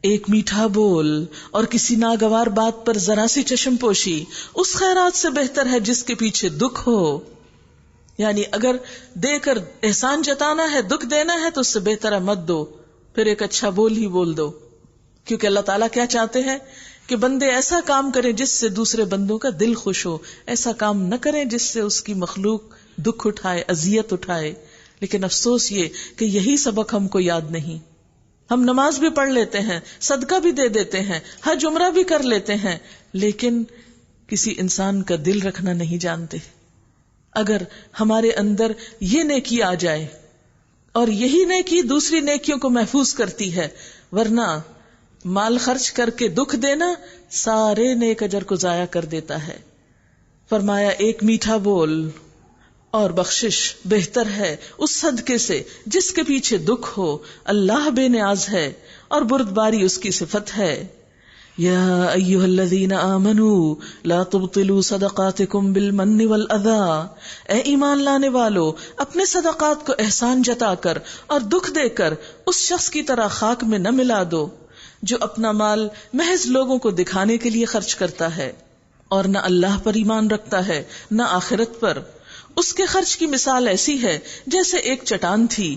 ایک میٹھا بول اور کسی ناگوار بات پر ذرا سی چشم پوشی اس خیرات سے بہتر ہے جس کے پیچھے دکھ ہو. یعنی اگر دے کر احسان جتانا ہے، دکھ دینا ہے، تو اس سے بہتر ہے مت دو، پھر ایک اچھا بول ہی بول دو. کیونکہ اللہ تعالیٰ کیا چاہتے ہیں کہ بندے ایسا کام کریں جس سے دوسرے بندوں کا دل خوش ہو، ایسا کام نہ کریں جس سے اس کی مخلوق دکھ اٹھائے، اذیت اٹھائے. لیکن افسوس یہ کہ یہی سبق ہم کو یاد نہیں. ہم نماز بھی پڑھ لیتے ہیں، صدقہ بھی دے دیتے ہیں، حج عمرہ بھی کر لیتے ہیں، لیکن کسی انسان کا دل رکھنا نہیں جانتے. اگر ہمارے اندر یہ نیکی آ جائے، اور یہی نیکی دوسری نیکیوں کو محفوظ کرتی ہے، ورنہ مال خرچ کر کے دکھ دینا سارے نیک اجر کو ضائع کر دیتا ہے. فرمایا ایک میٹھا بول اور بخشش بہتر ہے اس صدقے سے جس کے پیچھے دکھ ہو. اللہ بے نیاز ہے اور بردباری اس کی صفت ہے. یا ایھا الذین آمنوا لا تبطلوا صدقاتکم بالمن والاذی، اے ایمان لانے والو اپنے صدقات کو احسان جتا کر اور دکھ دے کر اس شخص کی طرح خاک میں نہ ملا دو جو اپنا مال محض لوگوں کو دکھانے کے لیے خرچ کرتا ہے اور نہ اللہ پر ایمان رکھتا ہے نہ آخرت پر. اس کے خرچ کی مثال ایسی ہے جیسے ایک چٹان تھی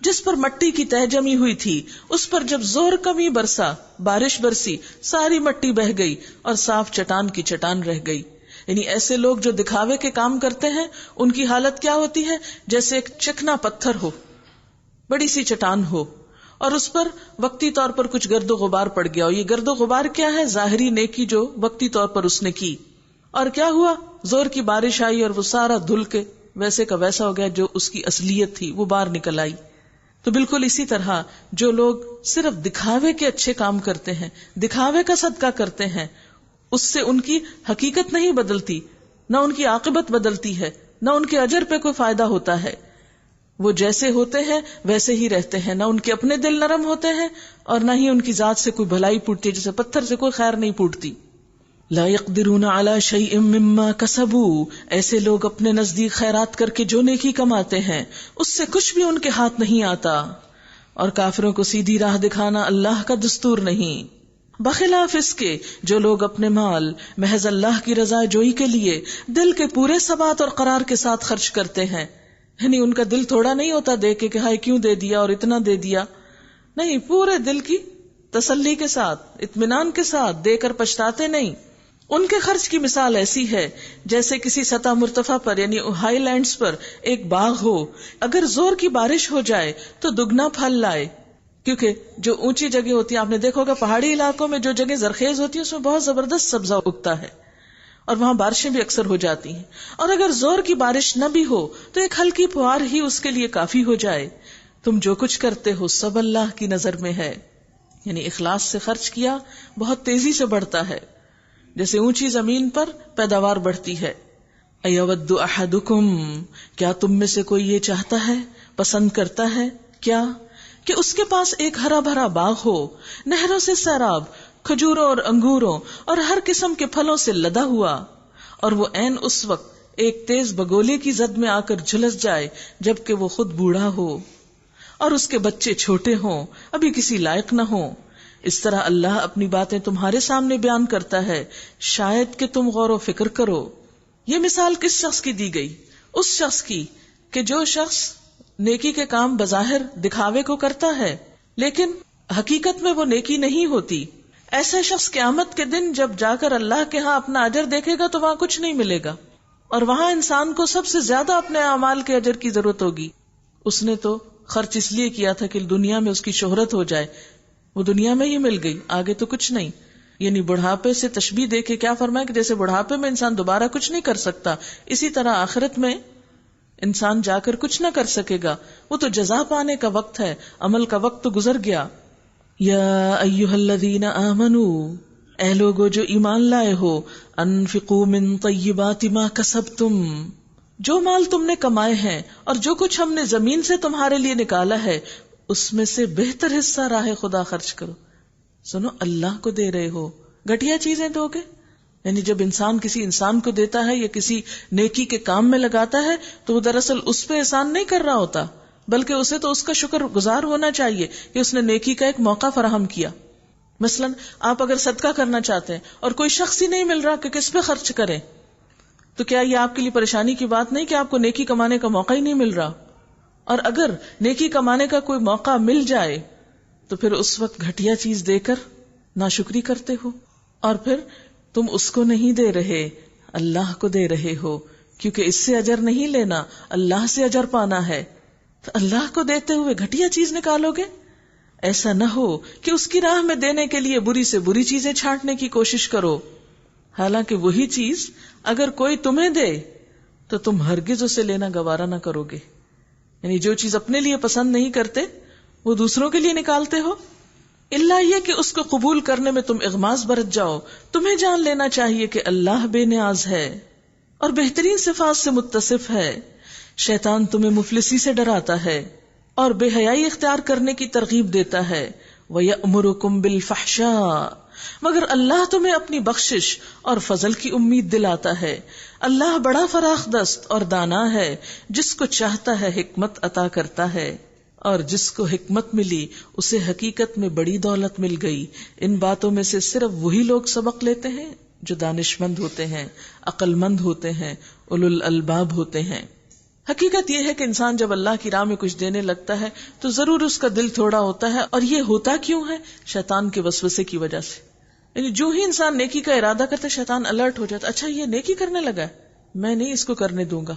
جس پر مٹی کی تہ جمی ہوئی تھی. اس پر جب زور کمی برسا، بارش برسی، ساری مٹی بہہ گئی اور صاف چٹان کی چٹان رہ گئی. یعنی ایسے لوگ جو دکھاوے کے کام کرتے ہیں ان کی حالت کیا ہوتی ہے؟ جیسے ایک چکنا پتھر ہو، بڑی سی چٹان ہو، اور اس پر وقتی طور پر کچھ گرد و غبار پڑ گیا. اور یہ گرد و غبار کیا ہے؟ ظاہری نیکی جو وقتی طور پر اس نے کی. اور کیا ہوا؟ زور کی بارش آئی اور وہ سارا دھل کے ویسے کا ویسا ہو گیا، جو اس کی اصلیت تھی وہ باہر نکل آئی. تو بالکل اسی طرح جو لوگ صرف دکھاوے کے اچھے کام کرتے ہیں، دکھاوے کا صدقہ کرتے ہیں، اس سے ان کی حقیقت نہیں بدلتی، نہ ان کی عاقبت بدلتی ہے، نہ ان کے اجر پہ کوئی فائدہ ہوتا ہے. وہ جیسے ہوتے ہیں ویسے ہی رہتے ہیں، نہ ان کے اپنے دل نرم ہوتے ہیں اور نہ ہی ان کی ذات سے کوئی بھلائی پھوٹتی ہے، جیسے پتھر سے کوئی خیر نہیں پھوٹتی. لا يقدرون على شيء مما كسبوا، ایسے لوگ اپنے نزدیک خیرات کر کے جو نیکی کماتے ہیں اس سے کچھ بھی ان کے ہاتھ نہیں آتا. اور کافروں کو سیدھی راہ دکھانا اللہ کا دستور نہیں، بخلاف اس کے جو لوگ اپنے مال محض اللہ کی رضا جوئی کے لیے دل کے پورے ثبات اور قرار کے ساتھ خرچ کرتے ہیں. یعنی ان کا دل تھوڑا نہیں ہوتا دیکھ کے کہ ہائے کیوں دے دیا اور اتنا دے دیا، نہیں، پورے دل کی تسلی کے ساتھ، اطمینان کے ساتھ دے کر پچھتاتے نہیں. ان کے خرچ کی مثال ایسی ہے جیسے کسی سطح مرتفع پر یعنی ہائی لینڈز پر ایک باغ ہو، اگر زور کی بارش ہو جائے تو دگنا پھل لائے. کیونکہ جو اونچی جگہ ہوتی ہیں، آپ نے دیکھا ہوگا پہاڑی علاقوں میں جو جگہ زرخیز ہوتی ہے اس میں بہت زبردست سبزہ اگتا ہے اور وہاں بارشیں بھی اکثر ہو جاتی ہیں. اور اگر زور کی بارش نہ بھی ہو تو ایک ہلکی پھوار ہی اس کے لیے کافی ہو جائے. تم جو کچھ کرتے ہو سب اللہ کی نظر میں ہے. یعنی اخلاص سے خرچ کیا بہت تیزی سے بڑھتا ہے، جیسے اونچی زمین پر پیداوار بڑھتی ہے. ایود احدکم، کیا تم میں سے کوئی یہ چاہتا ہے، پسند کرتا ہے کیا کہ اس کے پاس ایک ہرا بھرا باغ ہو، نہروں سے سیراب، کھجوروں اور انگوروں اور ہر قسم کے پھلوں سے لدا ہوا، اور وہ عین اس وقت ایک تیز بگولے کی زد میں آ کر جھلس جائے جبکہ وہ خود بوڑھا ہو اور اس کے بچے چھوٹے ہوں، ابھی کسی لائق نہ ہوں. اس طرح اللہ اپنی باتیں تمہارے سامنے بیان کرتا ہے، شاید کہ تم غور و فکر کرو. یہ مثال کس شخص کی دی گئی؟ اس شخص کی کہ جو شخص نیکی کے کام بظاہر دکھاوے کو کرتا ہے لیکن حقیقت میں وہ نیکی نہیں ہوتی. ایسے شخص قیامت کے دن جب جا کر اللہ کے ہاں اپنا اجر دیکھے گا تو وہاں کچھ نہیں ملے گا، اور وہاں انسان کو سب سے زیادہ اپنے اعمال کے اجر کی ضرورت ہوگی. اس نے تو خرچ اس لیے کیا تھا کہ دنیا میں اس کی شہرت ہو جائے، وہ دنیا میں ہی مل گئی، آگے تو کچھ نہیں. یعنی بڑھاپے سے تشبیہ دے کے کیا فرمایا کہ جیسے بڑھاپے میں انسان دوبارہ کچھ نہیں کر سکتا، اسی طرح آخرت میں انسان جا کر کچھ نہ کر سکے گا. وہ تو جزا پانے کا وقت ہے، عمل کا وقت تو گزر گیا. یا ایھا الذین آمنوا، اے لوگو جو ایمان لائے ہو، انفقوا من طیبات ما کسبتم، جو مال تم نے کمائے ہیں اور جو کچھ ہم نے زمین سے تمہارے لیے نکالا ہے اس میں سے بہتر حصہ راہ خدا خرچ کرو. سنو، اللہ کو دے رہے ہو، گھٹیا چیزیں دو گے؟ یعنی جب انسان کسی انسان کو دیتا ہے یا کسی نیکی کے کام میں لگاتا ہے تو وہ دراصل اس پہ احسان نہیں کر رہا ہوتا، بلکہ اسے تو اس کا شکر گزار ہونا چاہیے کہ اس نے نیکی کا ایک موقع فراہم کیا. مثلا آپ اگر صدقہ کرنا چاہتے ہیں اور کوئی شخص ہی نہیں مل رہا کہ کس پہ خرچ کریں، تو کیا یہ آپ کے لیے پریشانی کی بات نہیں کہ آپ کو نیکی کمانے کا موقع ہی نہیں مل رہا؟ اور اگر نیکی کمانے کا کوئی موقع مل جائے تو پھر اس وقت گھٹیا چیز دے کر ناشکری کرتے ہو، اور پھر تم اس کو نہیں دے رہے، اللہ کو دے رہے ہو، کیونکہ اس سے اجر نہیں لینا، اللہ سے اجر پانا ہے، تو اللہ کو دیتے ہوئے گھٹیا چیز نکالو گے؟ ایسا نہ ہو کہ اس کی راہ میں دینے کے لیے بری سے بری چیزیں چھانٹنے کی کوشش کرو، حالانکہ وہی چیز اگر کوئی تمہیں دے تو تم ہرگز اسے لینا گوارا نہ کرو گے. یعنی جو چیز اپنے لیے پسند نہیں کرتے وہ دوسروں کے لیے نکالتے ہو، الا یہ کہ اس کو قبول کرنے میں تم اغماض برت جاؤ. تمہیں جان لینا چاہیے کہ اللہ بے نیاز ہے اور بہترین صفات سے متصف ہے. شیطان تمہیں مفلسی سے ڈراتا ہے اور بے حیائی اختیار کرنے کی ترغیب دیتا ہے. وَيَأْمُرُكُمْ بِالْفَحْشَاءِ، مگر اللہ تمہیں اپنی بخشش اور فضل کی امید دلاتا ہے. اللہ بڑا فراخ دست اور دانا ہے، جس کو چاہتا ہے حکمت عطا کرتا ہے، اور جس کو حکمت ملی اسے حقیقت میں بڑی دولت مل گئی. ان باتوں میں سے صرف وہی لوگ سبق لیتے ہیں جو دانش مند ہوتے ہیں، عقل مند ہوتے ہیں، اولو الالباب ہوتے ہیں. حقیقت یہ ہے کہ انسان جب اللہ کی راہ میں کچھ دینے لگتا ہے تو ضرور اس کا دل تھوڑا ہوتا ہے، اور یہ ہوتا کیوں ہے؟ شیطان کے وسوسے کی وجہ سے. یعنی جو ہی انسان نیکی کا ارادہ کرتا ہے شیطان الرٹ ہو جاتا، اچھا یہ نیکی کرنے لگا ہے، میں نہیں اس کو کرنے دوں گا.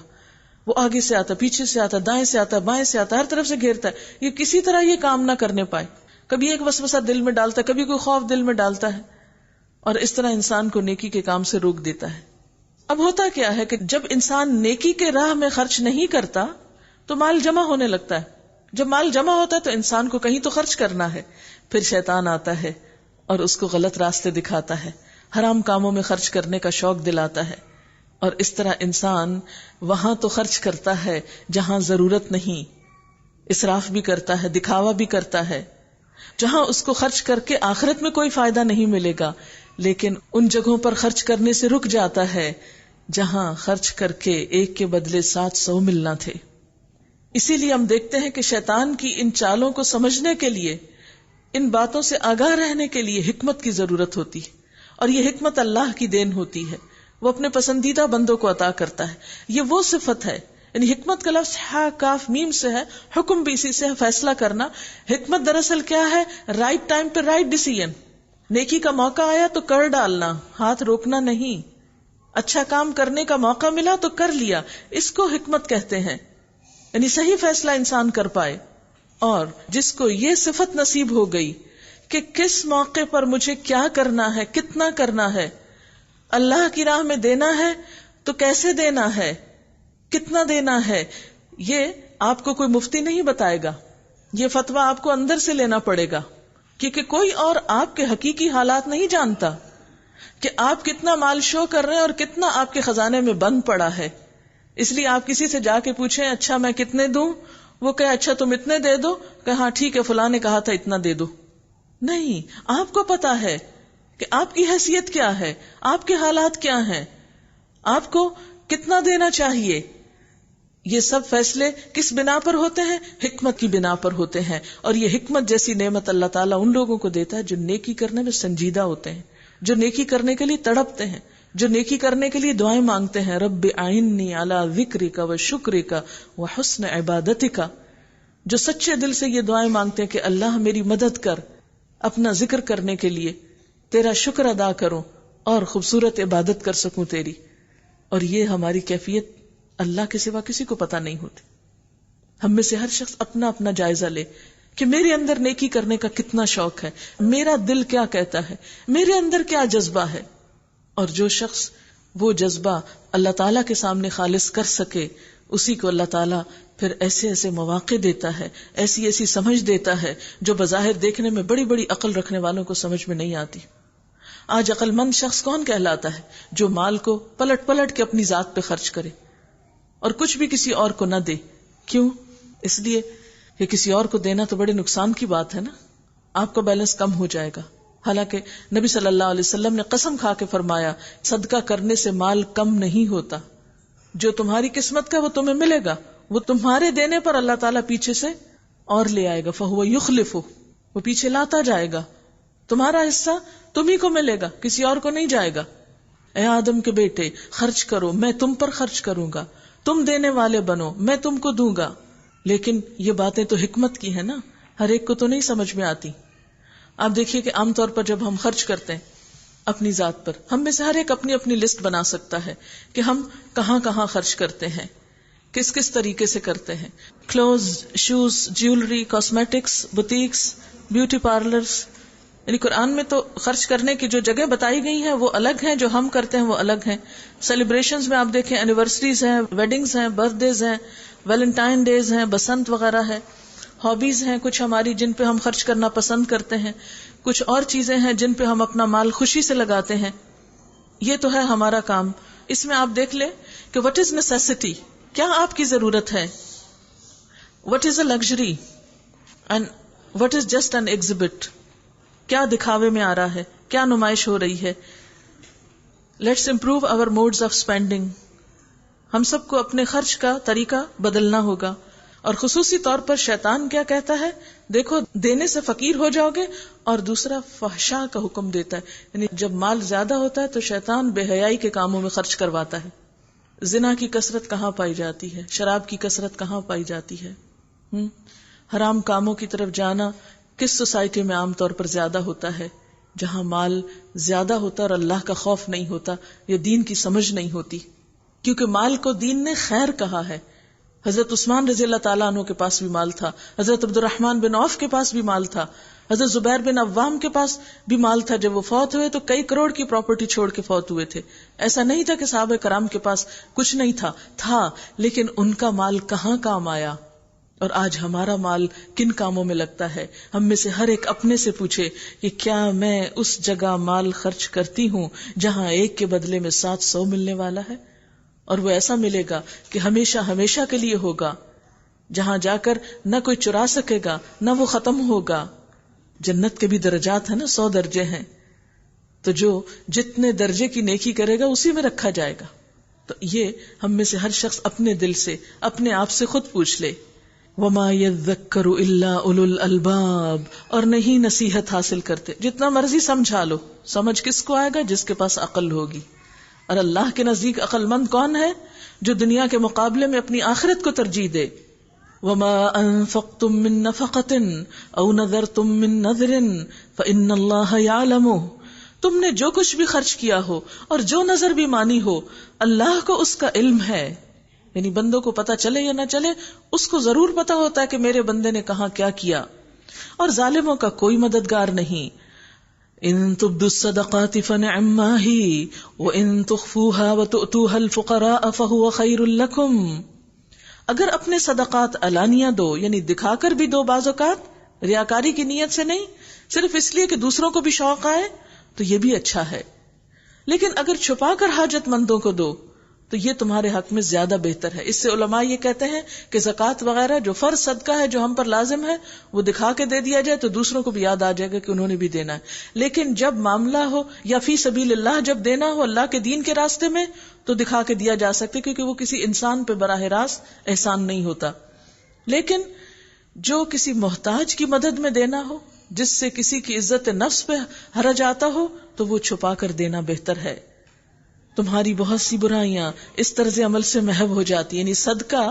وہ آگے سے آتا، پیچھے سے آتا، دائیں سے آتا، بائیں سے آتا، ہر طرف سے گھیرتا ہے، یہ کسی طرح یہ کام نہ کرنے پائے. کبھی ایک وسوسہ دل میں ڈالتا ہے، کبھی کوئی خوف دل میں ڈالتا ہے، اور اس طرح انسان کو نیکی کے کام سے روک دیتا ہے. اب ہوتا کیا ہے کہ جب انسان نیکی کے راہ میں خرچ نہیں کرتا تو مال جمع ہونے لگتا ہے. جب مال جمع ہوتا ہے تو انسان کو کہیں تو خرچ کرنا ہے، پھر شیطان آتا ہے اور اس کو غلط راستے دکھاتا ہے، حرام کاموں میں خرچ کرنے کا شوق دلاتا ہے، اور اس طرح انسان وہاں تو خرچ کرتا ہے جہاں ضرورت نہیں، اسراف بھی کرتا ہے، دکھاوا بھی کرتا ہے، جہاں اس کو خرچ کر کے آخرت میں کوئی فائدہ نہیں ملے گا. لیکن ان جگہوں پر خرچ کرنے سے رک جاتا ہے جہاں خرچ کر کے ایک کے بدلے 700 ملنا تھے. اسی لیے ہم دیکھتے ہیں کہ شیطان کی ان چالوں کو سمجھنے کے لیے، ان باتوں سے آگاہ رہنے کے لیے حکمت کی ضرورت ہوتی ہے، اور یہ حکمت اللہ کی دین ہوتی ہے، وہ اپنے پسندیدہ بندوں کو عطا کرتا ہے. یہ وہ صفت ہے، یعنی حکمت کا لفظ ہا کاف میم سے ہے، حکم بھی اسی سے ہے، فیصلہ کرنا. حکمت دراصل کیا ہے؟ رائٹ ٹائم پہ رائٹ ڈیسیژن. نیکی کا موقع آیا تو کر ڈالنا، ہاتھ روکنا نہیں. اچھا کام کرنے کا موقع ملا تو کر لیا، اس کو حکمت کہتے ہیں. یعنی صحیح فیصلہ انسان کر پائے. اور جس کو یہ صفت نصیب ہو گئی کہ کس موقع پر مجھے کیا کرنا ہے، کتنا کرنا ہے، اللہ کی راہ میں دینا ہے تو کیسے دینا ہے، کتنا دینا ہے، یہ آپ کو کوئی مفتی نہیں بتائے گا. یہ فتویٰ آپ کو اندر سے لینا پڑے گا، کیونکہ کوئی اور آپ کے حقیقی حالات نہیں جانتا کہ آپ کتنا مال شو کر رہے ہیں اور کتنا آپ کے خزانے میں بند پڑا ہے. اس لیے آپ کسی سے جا کے پوچھیں اچھا میں کتنے دوں، وہ کہے اچھا تم اتنے دے دو، کہ ہاں ٹھیک ہے فلاں نے کہا تھا اتنا دے دو. نہیں، آپ کو پتا ہے کہ آپ کی حیثیت کیا ہے، آپ کے حالات کیا ہیں، آپ کو کتنا دینا چاہیے. یہ سب فیصلے کس بنا پر ہوتے ہیں؟ حکمت کی بنا پر ہوتے ہیں. اور یہ حکمت جیسی نعمت اللہ تعالیٰ ان لوگوں کو دیتا ہے جو نیکی کرنے میں سنجیدہ ہوتے ہیں، جو نیکی کرنے کے لیے تڑپتے ہیں، جو نیکی کرنے کے لیے دعائیں مانگتے ہیں. رب اعنی علی ذکرک و شکرک و حسن عبادتک. جو سچے دل سے یہ دعائیں مانگتے ہیں کہ اللہ میری مدد کر اپنا ذکر کرنے کے لیے، تیرا شکر ادا کروں اور خوبصورت عبادت کر سکوں تیری. اور یہ ہماری کیفیت اللہ کے سوا کسی کو پتا نہیں ہوتی. ہم میں سے ہر شخص اپنا اپنا جائزہ لے کہ میرے اندر نیکی کرنے کا کتنا شوق ہے، میرا دل کیا کہتا ہے، میرے اندر کیا جذبہ ہے. اور جو شخص وہ جذبہ اللہ تعالیٰ کے سامنے خالص کر سکے، اسی کو اللہ تعالیٰ پھر ایسے ایسے مواقع دیتا ہے، ایسی ایسی سمجھ دیتا ہے جو بظاہر دیکھنے میں بڑی بڑی عقل رکھنے والوں کو سمجھ میں نہیں آتی. آج عقل مند شخص کون کہلاتا ہے؟ جو مال کو پلٹ پلٹ کے اپنی ذات پہ خرچ کرے اور کچھ بھی کسی اور کو نہ دے. کیوں؟ اس لیے کہ کسی اور کو دینا تو بڑے نقصان کی بات ہے نا، آپ کا بیلنس کم ہو جائے گا. حالانکہ نبی صلی اللہ علیہ وسلم نے قسم کھا کے فرمایا صدقہ کرنے سے مال کم نہیں ہوتا. جو تمہاری قسمت کا وہ تمہیں ملے گا، وہ تمہارے دینے پر اللہ تعالیٰ پیچھے سے اور لے آئے گا. فہو یخلفہ، وہ پیچھے لاتا جائے گا. تمہارا حصہ تمہیں کو ملے گا، کسی اور کو نہیں جائے گا. اے آدم کے بیٹے خرچ کرو، میں تم پر خرچ کروں گا، تم دینے والے بنو، میں تم کو دوں گا. لیکن یہ باتیں تو حکمت کی ہے نا، ہر ایک کو تو نہیں سمجھ میں آتی. آپ دیکھیے کہ عام طور پر جب ہم خرچ کرتے ہیں اپنی ذات پر، ہم میں سے ہر ایک اپنی اپنی لسٹ بنا سکتا ہے کہ ہم کہاں کہاں خرچ کرتے ہیں، کس کس طریقے سے کرتے ہیں. Clothes, shoes, jewellery, cosmetics, boutiques, beauty parlours. یعنی قرآن میں تو خرچ کرنے کی جو جگہ بتائی گئی ہیں وہ الگ ہیں، جو ہم کرتے ہیں وہ الگ ہیں. سیلیبریشنز میں آپ دیکھیں، اینیورسریز ہیں، ویڈنگز ہیں، برتھ ڈیز ہیں، ویلنٹائن ڈیز ہیں، بسنت وغیرہ ہے. ہابیز ہیں کچھ ہماری جن پہ ہم خرچ کرنا پسند کرتے ہیں، کچھ اور چیزیں ہیں جن پہ ہم اپنا مال خوشی سے لگاتے ہیں. یہ تو ہے ہمارا کام. اس میں آپ دیکھ لیں کہ وٹ از نیسیسٹی، کیا آپ کی ضرورت ہے، what is a luxury and what is just an exhibit. کیا دکھاوے میں آ رہا ہے، کیا نمائش ہو رہی ہے. Let's improve our modes of spending. ہم سب کو اپنے خرچ کا طریقہ بدلنا ہوگا. اور خصوصی طور پر شیطان کیا کہتا ہے، دیکھو دینے سے فقیر ہو جاؤ گے. اور دوسرا فحشاء کا حکم دیتا ہے، یعنی جب مال زیادہ ہوتا ہے تو شیطان بے حیائی کے کاموں میں خرچ کرواتا ہے. زنا کی کثرت کہاں پائی جاتی ہے، شراب کی کثرت کہاں پائی جاتی ہے. حرام کاموں کی طرف جانا کس سوسائٹی میں عام طور پر زیادہ ہوتا ہے؟ جہاں مال زیادہ ہوتا اور اللہ کا خوف نہیں ہوتا یا دین کی سمجھ نہیں ہوتی. کیونکہ مال کو دین نے خیر کہا ہے. حضرت عثمان رضی اللہ تعالیٰ عنہ کے پاس بھی مال تھا، حضرت عبد الرحمن بن عوف کے پاس بھی مال تھا، حضرت زبیر بن عوام کے پاس بھی مال تھا. جب وہ فوت ہوئے تو کئی کروڑ کی پراپرٹی چھوڑ کے فوت ہوئے تھے. ایسا نہیں تھا کہ صحابہ کرام کے پاس کچھ نہیں تھا لیکن ان کا مال کہاں کام آیا. اور آج ہمارا مال کن کاموں میں لگتا ہے؟ ہم میں سے ہر ایک اپنے سے پوچھے کہ کیا میں اس جگہ مال خرچ کرتی ہوں جہاں ایک کے بدلے میں 700 ملنے والا ہے، اور وہ ایسا ملے گا کہ ہمیشہ ہمیشہ کے لیے ہوگا، جہاں جا کر نہ کوئی چرا سکے گا نہ وہ ختم ہوگا. جنت کے بھی درجات ہیں نا، 100 درجے ہیں، تو جو جتنے درجے کی نیکی کرے گا اسی میں رکھا جائے گا. تو یہ ہم میں سے ہر شخص اپنے دل سے اپنے آپ سے خود پوچھ لے. وَمَا يَذَّكَّرُ إِلَّا أُولُو الْأَلْبَابِ. اور نہیں نصیحت حاصل کرتے، جتنا مرضی سمجھا لو، سمجھ کس کو آئے گا؟ جس کے پاس عقل ہوگی. اور اللہ کے نزدیک عقل مند کون ہے؟ جو دنیا کے مقابلے میں اپنی آخرت کو ترجیح دے. وَمَا أَنفَقْتُم مِّن نَفَقَةٍ أَوْ نَذَرْتُم مِّن نَذْرٍ فَإِنَّ اللَّهَ يَعْلَمُهُ. تم نے جو کچھ بھی خرچ کیا ہو اور جو نظر بھی مانی ہو، اللہ کو اس کا علم ہے. یعنی بندوں کو پتا چلے یا نہ چلے، اس کو ضرور پتا ہوتا ہے کہ میرے بندے نے کہاں کیا کیا. اور ظالموں کا کوئی مددگار نہیں. ان تبدوا الصدقات فنعما ہی وان تخفوها وتؤتوها الفقراء فهو خیر لکم. اگر اپنے صدقات علانیہ دو، یعنی دکھا کر بھی دو، بعض اوقات ریاکاری کی نیت سے نہیں، صرف اس لیے کہ دوسروں کو بھی شوق آئے، تو یہ بھی اچھا ہے. لیکن اگر چھپا کر حاجت مندوں کو دو تو یہ تمہارے حق میں زیادہ بہتر ہے. اس سے علماء یہ کہتے ہیں کہ زکوٰۃ وغیرہ جو فرض صدقہ ہے جو ہم پر لازم ہے وہ دکھا کے دے دیا جائے تو دوسروں کو بھی یاد آ جائے گا کہ انہوں نے بھی دینا ہے. لیکن جب معاملہ ہو یا فی سبیل اللہ جب دینا ہو اللہ کے دین کے راستے میں تو دکھا کے دیا جا سکتے، کیونکہ وہ کسی انسان پہ براہ راست احسان نہیں ہوتا. لیکن جو کسی محتاج کی مدد میں دینا ہو، جس سے کسی کی عزت نفس پہ حرج آتا ہو، تو وہ چھپا کر دینا بہتر ہے. تمہاری بہت سی برائیاں اس طرز عمل سے محو ہو جاتی، یعنی صدقہ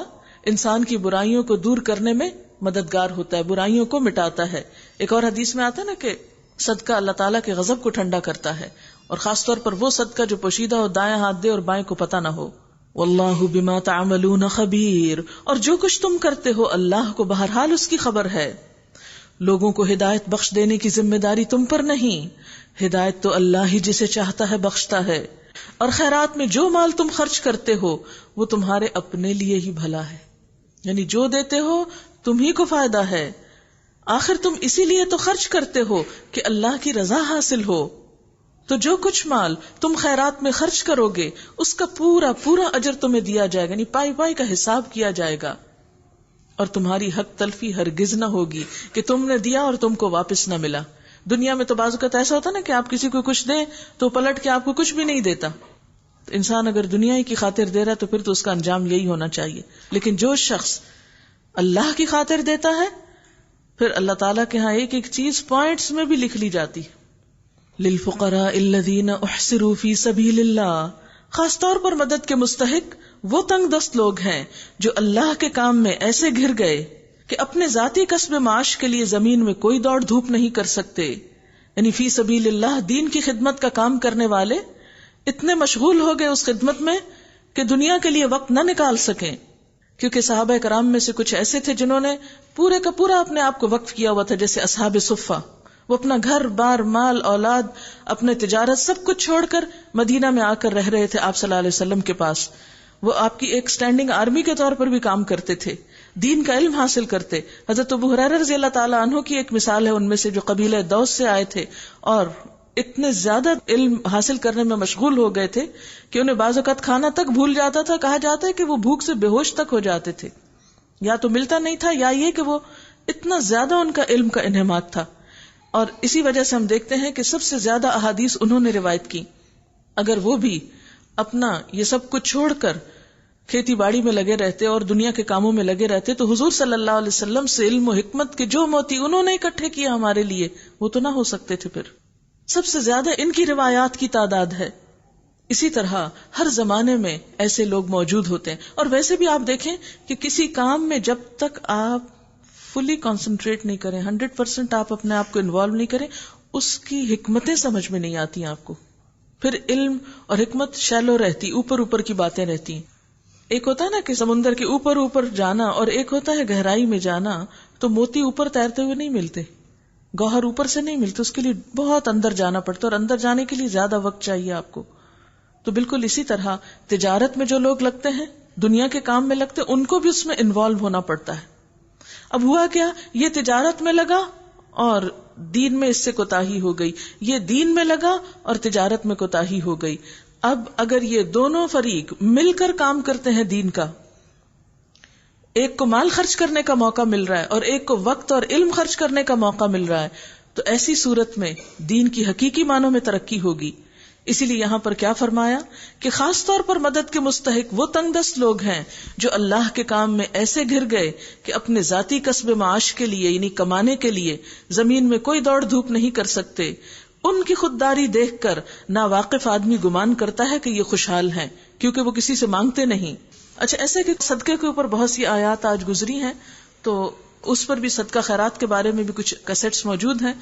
انسان کی برائیوں کو دور کرنے میں مددگار ہوتا ہے، برائیوں کو مٹاتا ہے. ایک اور حدیث میں آتا ہے نا کہ صدقہ اللہ تعالیٰ کے غضب کو ٹھنڈا کرتا ہے، اور خاص طور پر وہ صدقہ جو پوشیدہ ہو، دائیں ہاتھ دے اور بائیں کو پتہ نہ ہو. واللہ بما تعملون خبیر. اور جو کچھ تم کرتے ہو اللہ کو بہرحال اس کی خبر ہے. لوگوں کو ہدایت بخش دینے کی ذمہ داری تم پر نہیں، ہدایت تو اللہ ہی جسے چاہتا ہے بخشتا ہے. اور خیرات میں جو مال تم خرچ کرتے ہو وہ تمہارے اپنے لیے ہی بھلا ہے، یعنی جو دیتے ہو تم ہی کو فائدہ ہے. آخر تم اسی لیے تو خرچ کرتے ہو کہ اللہ کی رضا حاصل ہو. تو جو کچھ مال تم خیرات میں خرچ کرو گے اس کا پورا پورا اجر تمہیں دیا جائے گا، یعنی پائی پائی کا حساب کیا جائے گا. اور تمہاری حق تلفی ہرگز نہ ہوگی کہ تم نے دیا اور تم کو واپس نہ ملا. دنیا میں تو بعض اوقات ایسا ہوتا نا کہ آپ کسی کو کچھ دیں تو پلٹ کے آپ کو کچھ بھی نہیں دیتا. انسان اگر دنیا ہی کی خاطر دے رہا ہے تو پھر تو اس کا انجام یہی ہونا چاہیے. لیکن جو شخص اللہ کی خاطر دیتا ہے پھر اللہ تعالیٰ کے ہاں ایک ایک چیز پوائنٹس میں بھی لکھ لی جاتی. للفقراء الذین احصروا فی سبیل اللہ، خاص طور پر مدد کے مستحق وہ تنگ دست لوگ ہیں جو اللہ کے کام میں ایسے گھر گئے کہ اپنے ذاتی کسب معاش کے لیے زمین میں کوئی دوڑ دھوپ نہیں کر سکتے. یعنی فی سبیل اللہ، دین کی خدمت کا کام کرنے والے اتنے مشغول ہو گئے اس خدمت میں کہ دنیا کے لیے وقت نہ نکال سکیں. کیونکہ صحابہ کرام میں سے کچھ ایسے تھے جنہوں نے پورے کا پورا اپنے آپ کو وقف کیا ہوا تھا، جیسے اصحاب صفہ. وہ اپنا گھر بار، مال، اولاد، اپنے تجارت سب کچھ چھوڑ کر مدینہ میں آ کر رہ رہے تھے آپ صلی اللہ علیہ وسلم کے پاس. وہ آپ کی ایک سٹینڈنگ آرمی کے طور پر بھی کام کرتے تھے، دین کا علم حاصل کرتے. حضرت ابو ہریرہ رضی اللہ تعالیٰ عنہ کی ایک مثال ہے ان میں سے، جو قبیلہ دوس سے آئے تھے اور اتنے زیادہ علم حاصل کرنے میں مشغول ہو گئے تھے کہ انہیں بعض اوقات کھانا تک بھول جاتا تھا. کہا جاتا ہے کہ وہ بھوک سے بے ہوش تک ہو جاتے تھے، یا تو ملتا نہیں تھا یا یہ کہ وہ اتنا زیادہ ان کا علم کا انہماک تھا. اور اسی وجہ سے ہم دیکھتے ہیں کہ سب سے زیادہ احادیث انہوں نے روایت کی. اگر وہ بھی اپنا یہ سب کچھ چھوڑ کر کھیتی باڑی میں لگے رہتے اور دنیا کے کاموں میں لگے رہتے تو حضور صلی اللہ علیہ وسلم سے علم و حکمت کے جو موتی انہوں نے اکٹھے کیے ہمارے لیے وہ تو نہ ہو سکتے تھے. پھر سب سے زیادہ ان کی روایات کی تعداد ہے. اسی طرح ہر زمانے میں ایسے لوگ موجود ہوتے ہیں. اور ویسے بھی آپ دیکھیں کہ کسی کام میں جب تک آپ فلی کانسنٹریٹ نہیں کریں، 100% آپ اپنے آپ کو انوالو نہیں کریں، اس کی حکمتیں سمجھ میں نہیں آتی آپ کو. پھر علم اور حکمت شیلو رہتی، اوپر اوپر کی باتیں رہتی ہیں. ایک ہوتا ہے نا کہ سمندر کے اوپر اوپر جانا، اور ایک ہوتا ہے گہرائی میں جانا. تو موتی اوپر تیرتے ہوئے نہیں ملتے، گوہر اوپر سے نہیں ملتے، اس کے لیے بہت اندر جانا پڑتا ہے، اور اندر جانے کے لیے زیادہ وقت چاہیے آپ کو. تو بالکل اسی طرح تجارت میں جو لوگ لگتے ہیں، دنیا کے کام میں لگتے ہیں، ان کو بھی اس میں انوالو ہونا پڑتا ہے. اب ہوا کیا، یہ تجارت میں لگا اور دین میں اس سے کوتاہی ہو گئی، یہ دین میں لگا اور تجارت میں کوتاہی ہو گئی. اب اگر یہ دونوں فریق مل کر کام کرتے ہیں دین کا، ایک کو مال خرچ کرنے کا موقع مل رہا ہے اور ایک کو وقت اور علم خرچ کرنے کا موقع مل رہا ہے، تو ایسی صورت میں دین کی حقیقی معنوں میں ترقی ہوگی. اسی لیے یہاں پر کیا فرمایا کہ خاص طور پر مدد کے مستحق وہ تنگ دست لوگ ہیں جو اللہ کے کام میں ایسے گھر گئے کہ اپنے ذاتی کسب معاش کے لیے، یعنی کمانے کے لیے، زمین میں کوئی دوڑ دھوپ نہیں کر سکتے. ان کی خودداری دیکھ کر ناواقف آدمی گمان کرتا ہے کہ یہ خوشحال ہیں کیونکہ وہ کسی سے مانگتے نہیں. اچھا، ایسے کہ صدقے کے اوپر بہت سی آیات آج گزری ہیں، تو اس پر بھی صدقہ خیرات کے بارے میں بھی کچھ کیسٹس موجود ہیں.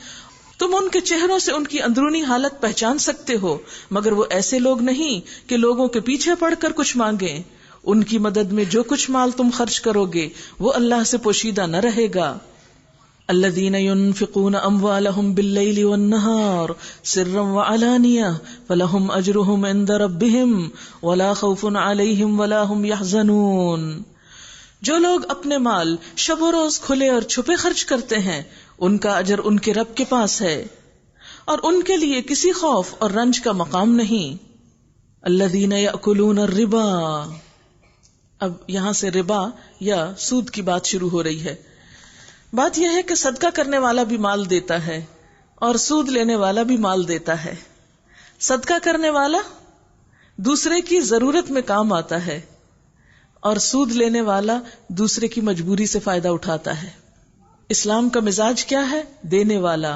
تم ان کے چہروں سے ان کی اندرونی حالت پہچان سکتے ہو، مگر وہ ایسے لوگ نہیں کہ لوگوں کے پیچھے پڑ کر کچھ مانگیں. ان کی مدد میں جو کچھ مال تم خرچ کرو گے وہ اللہ سے پوشیدہ نہ رہے گا. الذین ينفقون اموالهم باللیل والنہار سرا وعلانیہ فلہم اجرہم عند ربہم ولا خوف علیہم ولا هم يحزنون. جو لوگ اپنے مال شب و روز کھلے اور چھپے خرچ کرتے ہیں، ان کا اجر ان کے رب کے پاس ہے اور ان کے لیے کسی خوف اور رنج کا مقام نہیں. الذین یأکلون الربا، اب یہاں سے ربا یا سود کی بات شروع ہو رہی ہے. بات یہ ہے کہ صدقہ کرنے والا بھی مال دیتا ہے اور سود لینے والا بھی مال دیتا ہے. صدقہ کرنے والا دوسرے کی ضرورت میں کام آتا ہے اور سود لینے والا دوسرے کی مجبوری سے فائدہ اٹھاتا ہے. اسلام کا مزاج کیا ہے؟ دینے والا.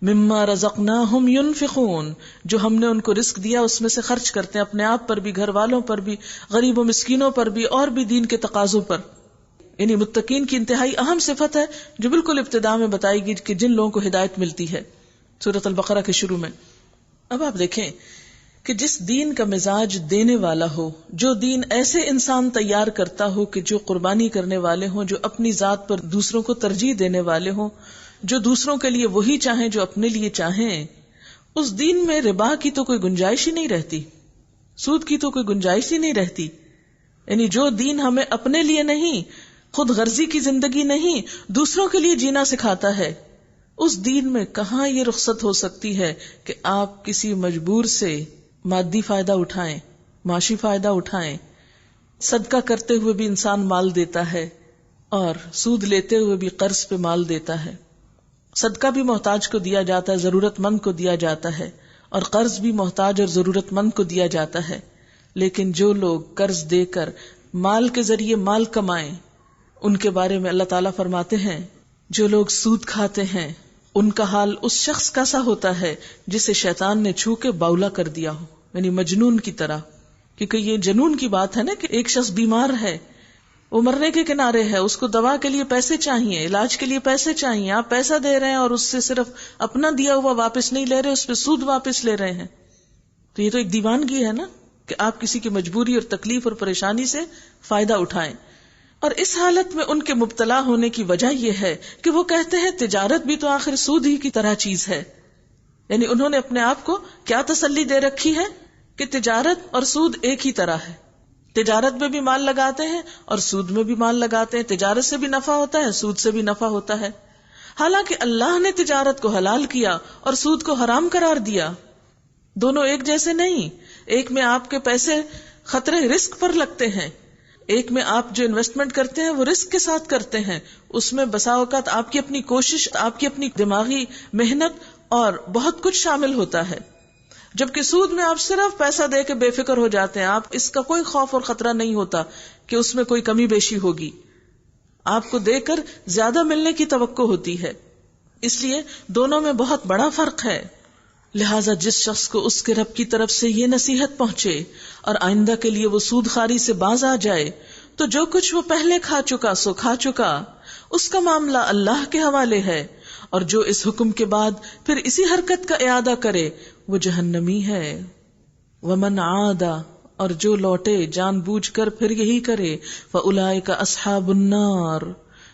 مما رزقناہم ينفقون، جو ہم نے ان کو رزق دیا اس میں سے خرچ کرتے ہیں، اپنے آپ پر بھی، گھر والوں پر بھی، غریب و مسکینوں پر بھی، اور بھی دین کے تقاضوں پر. یعنی متقین کی انتہائی اہم صفت ہے جو بالکل ابتدا میں بتائی گئی کہ جن لوگوں کو ہدایت ملتی ہے سورۃ البقرہ کے شروع میں. اب آپ دیکھیں کہ جس دین کا مزاج دینے والا ہو، جو دین ایسے انسان تیار کرتا ہو کہ جو قربانی کرنے والے ہوں، جو اپنی ذات پر دوسروں کو ترجیح دینے والے ہوں، جو دوسروں کے لیے وہی چاہیں جو اپنے لیے چاہیں، اس دین میں ربا کی تو کوئی گنجائش ہی نہیں رہتی، سود کی تو کوئی گنجائش ہی نہیں رہتی. یعنی جو دین ہمیں اپنے لیے نہیں، خود غرضی کی زندگی نہیں، دوسروں کے لیے جینا سکھاتا ہے، اس دین میں کہاں یہ رخصت ہو سکتی ہے کہ آپ کسی مجبور سے مادی فائدہ اٹھائیں، معاشی فائدہ اٹھائیں. صدقہ کرتے ہوئے بھی انسان مال دیتا ہے اور سود لیتے ہوئے بھی قرض پہ مال دیتا ہے. صدقہ بھی محتاج کو دیا جاتا ہے، ضرورت مند کو دیا جاتا ہے، اور قرض بھی محتاج اور ضرورت مند کو دیا جاتا ہے. لیکن جو لوگ قرض دے کر مال کے ذریعے مال کمائیں، ان کے بارے میں اللہ تعالیٰ فرماتے ہیں جو لوگ سود کھاتے ہیں ان کا حال اس شخص کا سا ہوتا ہے جسے شیطان نے چھو کے باولا کر دیا ہو، یعنی مجنون کی طرح. کیونکہ یہ جنون کی بات ہے نا کہ ایک شخص بیمار ہے، وہ مرنے کے کنارے ہے، اس کو دوا کے لیے پیسے چاہیے، علاج کے لیے پیسے چاہیے، آپ پیسہ دے رہے ہیں اور اس سے صرف اپنا دیا ہوا واپس نہیں لے رہے، اس پہ سود واپس لے رہے ہیں. تو یہ تو ایک دیوانگی ہے نا کہ آپ کسی کی مجبوری اور تکلیف اور پریشانی سے فائدہ اٹھائیں. اور اس حالت میں ان کے مبتلا ہونے کی وجہ یہ ہے کہ وہ کہتے ہیں تجارت بھی تو آخر سود ہی کی طرح چیز ہے. یعنی انہوں نے اپنے آپ کو کیا تسلی دے رکھی ہے کہ تجارت اور سود ایک ہی طرح ہے. تجارت میں بھی مال لگاتے ہیں اور سود میں بھی مال لگاتے ہیں، تجارت سے بھی نفع ہوتا ہے، سود سے بھی نفع ہوتا ہے. حالانکہ اللہ نے تجارت کو حلال کیا اور سود کو حرام قرار دیا. دونوں ایک جیسے نہیں. ایک میں آپ کے پیسے خطرے رسک پر لگتے ہیں، ایک میں آپ جو انویسٹمنٹ کرتے ہیں وہ رسک کے ساتھ کرتے ہیں، اس میں بسا اوقات آپ کی اپنی کوشش، آپ کی اپنی دماغی محنت اور بہت کچھ شامل ہوتا ہے. جبکہ سود میں آپ صرف پیسہ دے کے بے فکر ہو جاتے ہیں، آپ اس کا کوئی خوف اور خطرہ نہیں ہوتا کہ اس میں کوئی کمی بیشی ہوگی، آپ کو دے کر زیادہ ملنے کی توقع ہوتی ہے. اس لیے دونوں میں بہت بڑا فرق ہے. لہٰذا جس شخص کو اس کے رب کی طرف سے یہ نصیحت پہنچے اور آئندہ کے لیے وہ سود خواری سے باز آ جائے تو جو کچھ وہ پہلے کھا چکا سو کھا چکا، اس کا معاملہ اللہ کے حوالے ہے. اور جو اس حکم کے بعد پھر اسی حرکت کا اعادہ کرے وہ جہنمی ہے. ومن عاد، اور جو لوٹے جان بوجھ کر پھر یہی کرے، فاولئک اصحاب النار،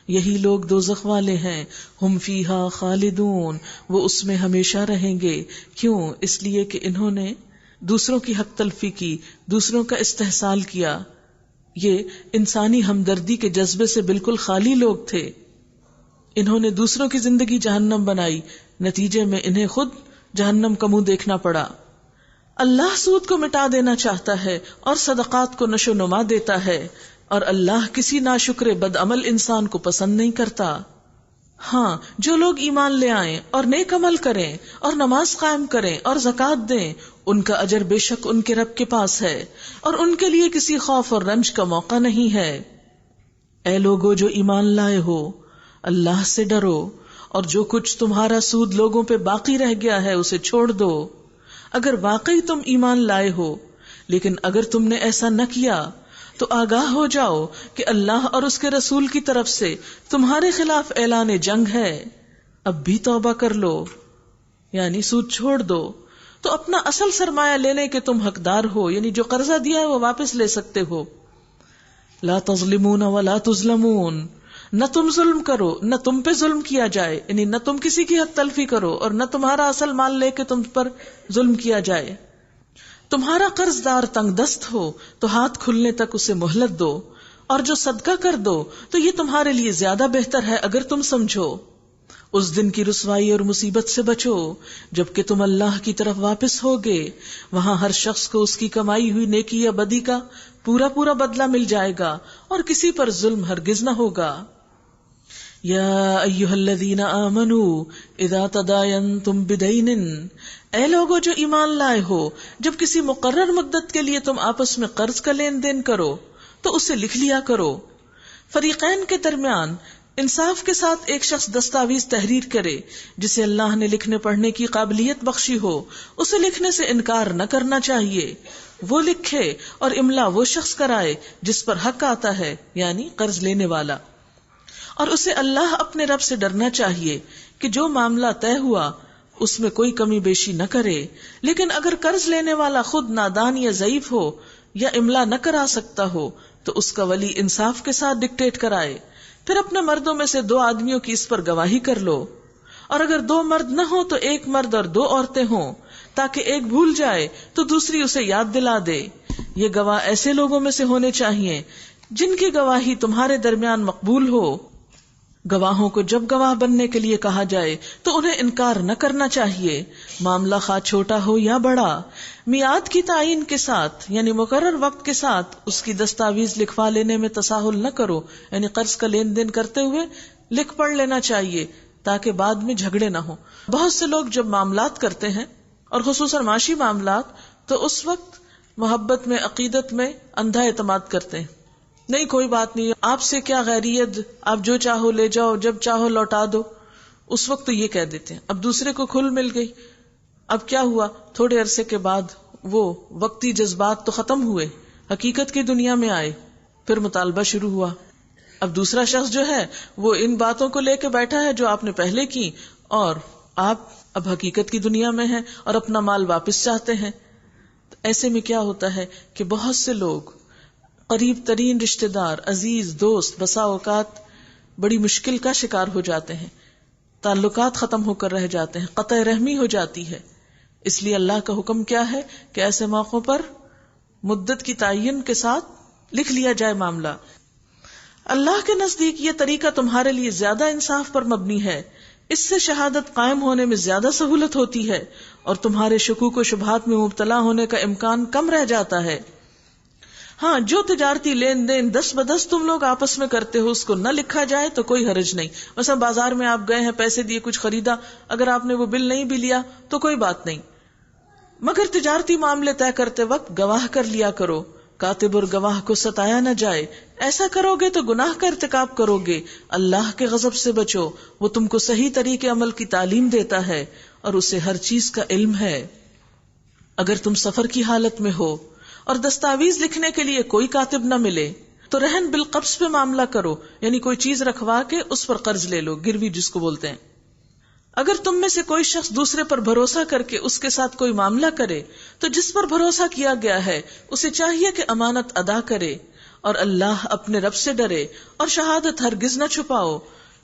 یہی لوگ دوزخ والے ہیں. ہم فیہا خالدون، وہ اس میں ہمیشہ رہیں گے. کیوں؟ اس لیے کہ انہوں نے دوسروں کی حق تلفی کی، دوسروں کا استحصال کیا. یہ انسانی ہمدردی کے جذبے سے بالکل خالی لوگ تھے. انہوں نے دوسروں کی زندگی جہنم بنائی، نتیجے میں انہیں خود جہنم کا منہ دیکھنا پڑا. اللہ سود کو مٹا دینا چاہتا ہے اور صدقات کو نشو نما دیتا ہے، اور اللہ کسی ناشکر بد عمل انسان کو پسند نہیں کرتا. ہاں، جو لوگ ایمان لے آئیں اور نیک عمل کریں اور نماز قائم کریں اور زکوٰۃ دیں، ان کا اجر بے شک ان کے رب کے پاس ہے، اور ان کے لیے کسی خوف اور رنج کا موقع نہیں ہے. اے لوگو جو ایمان لائے ہو، اللہ سے ڈرو، اور جو کچھ تمہارا سود لوگوں پہ باقی رہ گیا ہے اسے چھوڑ دو. اگر واقعی تم ایمان لائے ہو، لیکن اگر تم نے ایسا نہ کیا تو آگاہ ہو جاؤ کہ اللہ اور اس کے رسول کی طرف سے تمہارے خلاف اعلان جنگ ہے. اب بھی توبہ کر لو، یعنی سود چھوڑ دو تو اپنا اصل سرمایہ لینے کے تم حقدار ہو، یعنی جو قرضہ دیا ہے وہ واپس لے سکتے ہو. لا تظلمون ولا تظلمون، نہ تم ظلم کرو نہ تم پہ ظلم کیا جائے، یعنی نہ تم کسی کی حق تلفی کرو اور نہ تمہارا اصل مال لے کے تم پر ظلم کیا جائے. تمہارا قرض دار تنگ دست ہو تو ہاتھ کھلنے تک اسے مہلت دو، اور جو صدقہ کر دو تو یہ تمہارے لیے زیادہ بہتر ہے اگر تم سمجھو. اس دن کی رسوائی اور مصیبت سے بچو جبکہ تم اللہ کی طرف واپس ہوگے. وہاں ہر شخص کو اس کی کمائی ہوئی نیکی یا بدی کا پورا پورا بدلہ مل جائے گا اور کسی پر ظلم ہرگز نہ ہوگا. یا ایھا الذین آمنوا اذا تداینتم بدین، اے لوگو جو ایمان لائے ہو، جب کسی مقرر مدت کے لیے تم آپس میں قرض کا لین دین کرو تو اسے لکھ لیا کرو. فریقین کے درمیان انصاف کے ساتھ ایک شخص دستاویز تحریر کرے جسے اللہ نے لکھنے پڑھنے کی قابلیت بخشی ہو، اسے لکھنے سے انکار نہ کرنا چاہیے. وہ لکھے اور املا وہ شخص کرائے جس پر حق آتا ہے، یعنی قرض لینے والا. اور اسے اللہ اپنے رب سے ڈرنا چاہیے کہ جو معاملہ طے ہوا اس میں کوئی کمی بیشی نہ کرے. لیکن اگر قرض لینے والا خود نادان یا ضعیف ہو یا املا نہ کرا سکتا ہو تو اس کا ولی انصاف کے ساتھ ڈکٹیٹ کرائے. پھر اپنے مردوں میں سے 2 آدمیوں کی اس پر گواہی کر لو، اور اگر 2 مرد نہ ہو تو 1 مرد اور 2 عورتیں ہوں، تاکہ ایک بھول جائے تو دوسری اسے یاد دلا دے. یہ گواہ ایسے لوگوں میں سے ہونے چاہیے جن کی گواہی تمہارے درمیان مقبول ہو. گواہوں کو جب گواہ بننے کے لیے کہا جائے تو انہیں انکار نہ کرنا چاہیے، معاملہ خواہ چھوٹا ہو یا بڑا. میعاد کی تعین کے ساتھ، یعنی مقرر وقت کے ساتھ اس کی دستاویز لکھوا لینے میں تساہل نہ کرو، یعنی قرض کا لین دین کرتے ہوئے لکھ پڑھ لینا چاہیے تاکہ بعد میں جھگڑے نہ ہوں. بہت سے لوگ جب معاملات کرتے ہیں اور خصوصاً معاشی معاملات تو اس وقت محبت میں، عقیدت میں اندھا اعتماد کرتے ہیں. نہیں کوئی بات نہیں، آپ سے کیا غیریت، آپ جو چاہو لے جاؤ، جب چاہو لوٹا دو. اس وقت تو یہ کہہ دیتے ہیں. اب دوسرے کو کھل مل گئی. اب کیا ہوا؟ تھوڑے عرصے کے بعد وہ وقتی جذبات تو ختم ہوئے، حقیقت کی دنیا میں آئے، پھر مطالبہ شروع ہوا. اب دوسرا شخص جو ہے وہ ان باتوں کو لے کے بیٹھا ہے جو آپ نے پہلے کی، اور آپ اب حقیقت کی دنیا میں ہیں اور اپنا مال واپس چاہتے ہیں. تو ایسے میں کیا ہوتا ہے کہ بہت سے لوگ، قریب ترین رشتہ دار، عزیز، دوست، بسا اوقات بڑی مشکل کا شکار ہو جاتے ہیں، تعلقات ختم ہو کر رہ جاتے ہیں، قطع رحمی ہو جاتی ہے. اس لیے اللہ کا حکم کیا ہے کہ ایسے موقعوں پر مدت کی تعین کے ساتھ لکھ لیا جائے معاملہ. اللہ کے نزدیک یہ طریقہ تمہارے لیے زیادہ انصاف پر مبنی ہے، اس سے شہادت قائم ہونے میں زیادہ سہولت ہوتی ہے اور تمہارے شکوک و شبہات میں مبتلا ہونے کا امکان کم رہ جاتا ہے. ہاں، جو تجارتی لین دین 10 بدس تم لوگ آپس میں کرتے ہو اس کو نہ لکھا جائے تو کوئی حرج نہیں. مثلا بازار میں آپ گئے ہیں، پیسے دیے، کچھ خریدا، اگر آپ نے وہ بل نہیں بھی لیا تو کوئی بات نہیں، مگر تجارتی معاملے طے کرتے وقت گواہ کر لیا کرو. کاتب اور گواہ کو ستایا نہ جائے، ایسا کرو گے تو گناہ کا ارتکاب کرو گے. اللہ کے غضب سے بچو، وہ تم کو صحیح طریقے عمل کی تعلیم دیتا ہے اور اسے ہر چیز کا علم ہے. اگر تم سفر کی حالت میں ہو اور دستاویز لکھنے کے لیے کوئی کاتب نہ ملے تو رہن بالقبض پہ معاملہ کرو، یعنی کوئی چیز رکھوا کے اس پر قرض لے لو، گروی جس کو بولتے ہیں. اگر تم میں سے کوئی شخص دوسرے پر بھروسہ کر کے اس کے ساتھ کوئی معاملہ کرے تو جس پر بھروسہ کیا گیا ہے اسے چاہیے کہ امانت ادا کرے، اور اللہ اپنے رب سے ڈرے اور شہادت ہرگز نہ چھپاؤ.